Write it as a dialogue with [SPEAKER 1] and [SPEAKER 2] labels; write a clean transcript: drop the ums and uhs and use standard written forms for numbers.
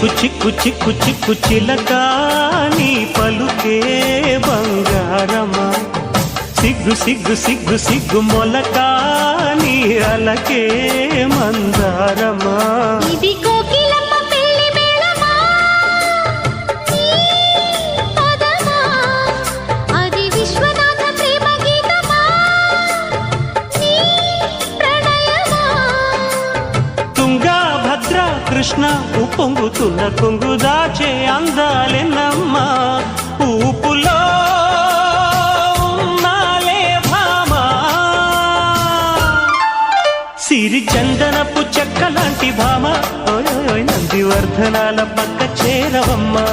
[SPEAKER 1] చిక్కు చిక్కు చిక్కు చిక్కు చిలక నీ పలుకే బంగారమా సిగ్గు సిగ్గు సిగ్గు సిగ్గు మొలక నీ అలకే మందారమా
[SPEAKER 2] ఇది కోకిలమ్మ పెళ్లి మేళమా నీ పదమా అది విశ్వనాథ ప్రేమ గీతమా నీ ప్రణయమా
[SPEAKER 1] తుంగా భద్ర కృష్ణ ఉప్పొంగుతున్న కొంగు దాచే అందాలెన్నమ్మా ఊపులో సిరి చందనపు చెక్క లాంటి భామ నందివర్ధనాల పక్క చేరవమ్మా